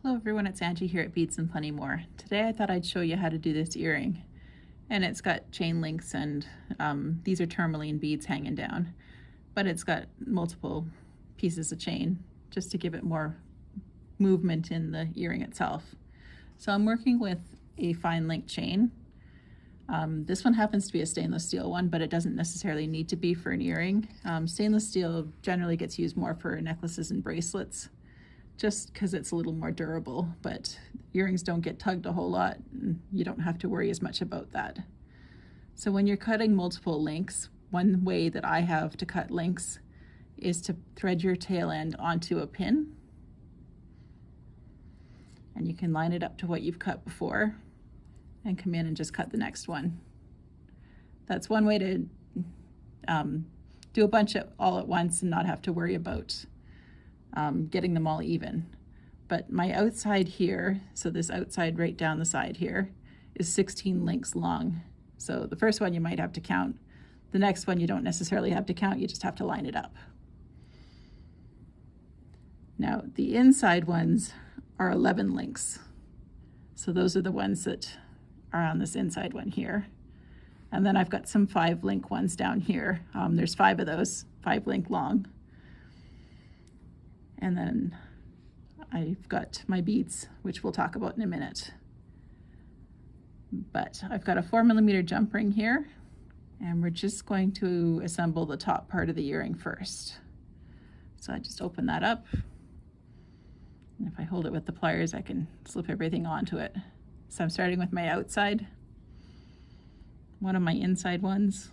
Hello everyone, it's Angie here at Beads and Plenty More. Today I thought I'd show you how to do this earring. And it's got chain links and these are tourmaline beads hanging down. But it's got multiple pieces of chain just to give it more movement in the earring itself. So I'm working with a fine link chain. This one happens to be a stainless steel one, but it doesn't necessarily need to be for an earring. Stainless steel generally gets used more for necklaces and bracelets, just because it's a little more durable, but earrings don't get tugged a whole lot, and you don't have to worry as much about that. So when you're cutting multiple links, one way that I have to cut links is to thread your tail end onto a pin, and you can line it up to what you've cut before and come in and just cut the next one. That's one way to do a bunch all at once and not have to worry about getting them all even. But my outside here, so this outside right down the side here, is 16 links long. So the first one you might have to count. The next one you don't necessarily have to count, you just have to line it up. Now the inside ones are 11 links. So those are the ones that are on this inside one here. And then I've got some 5 link ones down here. There's 5 of those, 5 link long. And then I've got my beads, which we'll talk about in a minute. But I've got a 4mm jump ring here, and we're just going to assemble the top part of the earring first. So I just open that up, and if I hold it with the pliers, I can slip everything onto it. So I'm starting with my outside, one of my inside ones,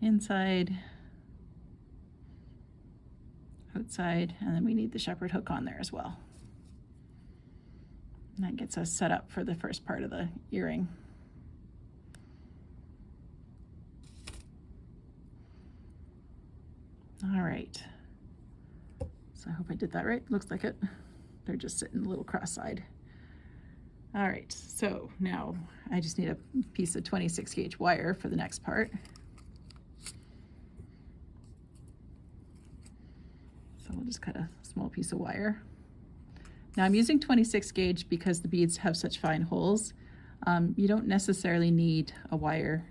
inside, outside, and then we need the shepherd hook on there as well. And that gets us set up for the first part of the earring. All right, so I hope I did that right. Looks like it. They're just sitting a little cross-eyed. All right, so now I just need a piece of 26 gauge wire for the next part. So we'll just cut a small piece of wire. Now I'm using 26 gauge because the beads have such fine holes. You don't necessarily need a wire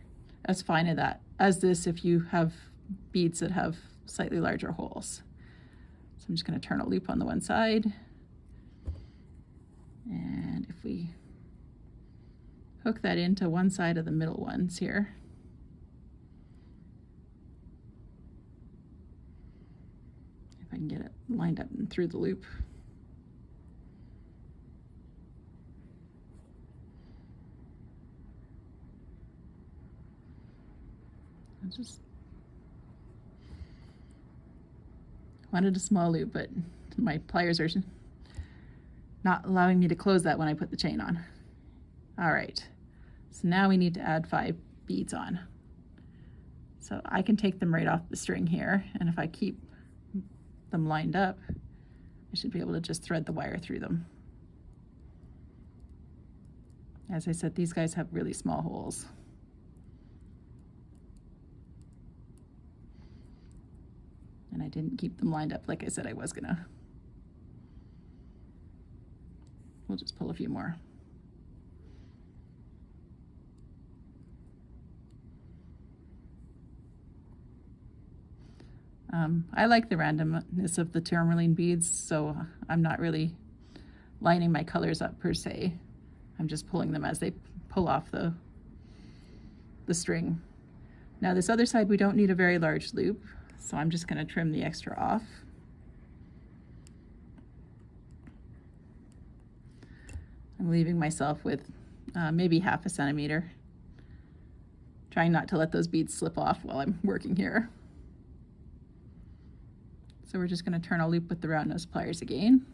as fine as this if you have beads that have slightly larger holes. So I'm just going to turn a loop on the one side. And if we hook that into one side of the middle ones here, if I can get it lined up and through the loop. I just wanted a small loop, but my pliers are not allowing me to close that when I put the chain on. All right, so now we need to add 5 beads on. So I can take them right off the string here, and if I keep them lined up, I should be able to just thread the wire through them. As I said, these guys have really small holes. And I didn't keep them lined up like I said I was gonna. We'll just pull a few more. I like the randomness of the tourmaline beads, so I'm not really lining my colors up per se. I'm just pulling them as they pull off the string. Now this other side, we don't need a very large loop, so I'm just going to trim the extra off. I'm leaving myself with maybe 1/2 centimeter. Trying not to let those beads slip off while I'm working here. So we're just going to turn a loop with the round nose pliers again.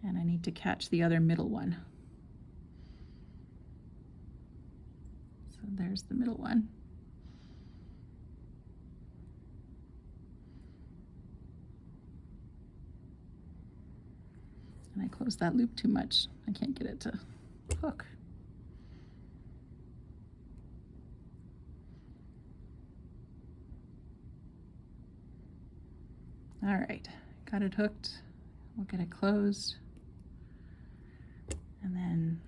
And I need to catch the other middle one. So there's the middle one. And I closed that loop too much. I can't get it to hook. All right, got it hooked. We'll get it closed. And then,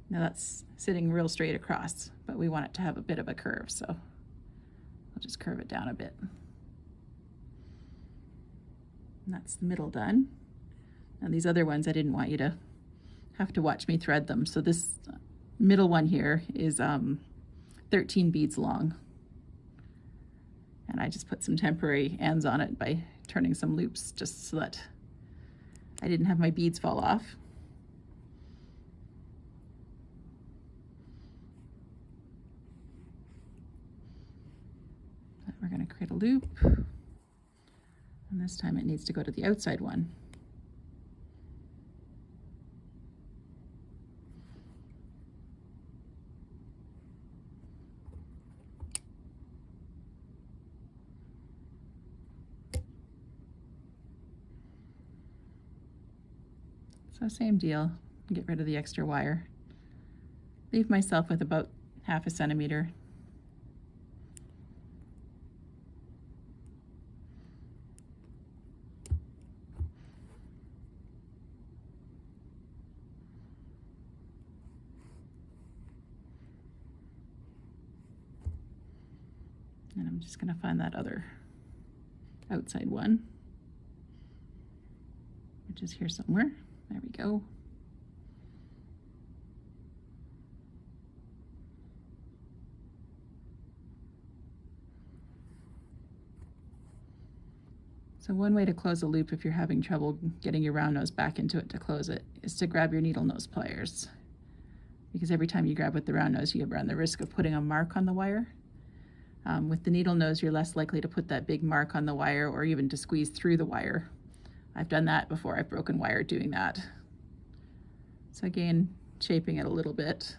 now that's sitting real straight across, but we want it to have a bit of a curve, so we'll just curve it down a bit. And that's the middle done. And these other ones, I didn't want you to have to watch me thread them. So this middle one here is 13 beads long. And I just put some temporary ends on it by turning some loops just so that I didn't have my beads fall off. Then we're going to create a loop. And this time it needs to go to the outside one. So same deal, get rid of the extra wire. Leave myself with about 1/2 centimeter. And I'm just going to find that other outside one, which is here somewhere. There we go. So one way to close a loop if you're having trouble getting your round nose back into it to close it is to grab your needle nose pliers. Because every time you grab with the round nose, you run the risk of putting a mark on the wire. With the needle nose, you're less likely to put that big mark on the wire or even to squeeze through the wire. I've done that before. I've broken wire doing that. So again, shaping it a little bit.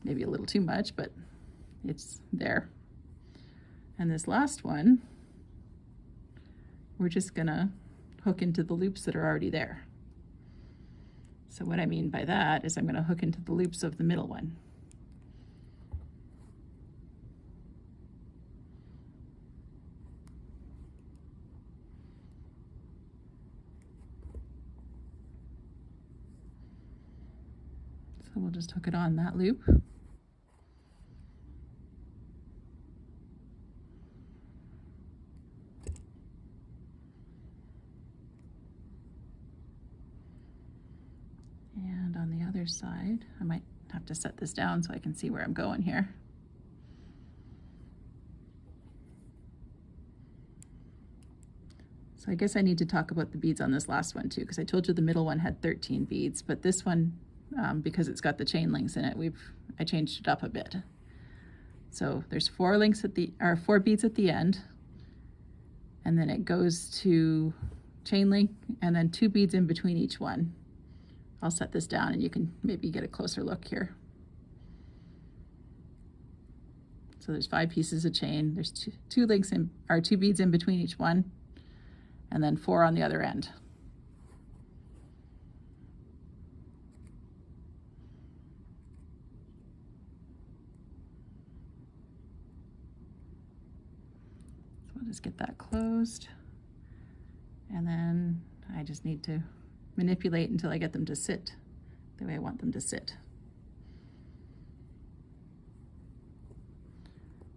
Maybe a little too much, but it's there. And this last one, we're just gonna hook into the loops that are already there. So what I mean by that is I'm gonna hook into the loops of the middle one. So we'll just hook it on that loop. And on the other side, I might have to set this down so I can see where I'm going here. So I guess I need to talk about the beads on this last one too, because I told you the middle one had 13 beads, but this one, because it's got the chain links in it, I changed it up a bit. So there's 4 beads at the end, and then it goes to chain link, and then 2 beads in between each one. I'll set this down and you can maybe get a closer look here. So there's 5 pieces of chain. There's 2 beads in between each one, and then 4 on the other end. So we'll just get that closed, and then I just need to manipulate until I get them to sit the way I want them to sit.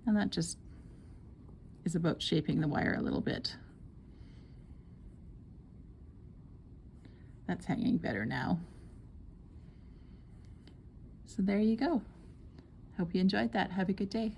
And that just is about shaping the wire a little bit. That's hanging better now. So there you go. Hope you enjoyed that. Have a good day.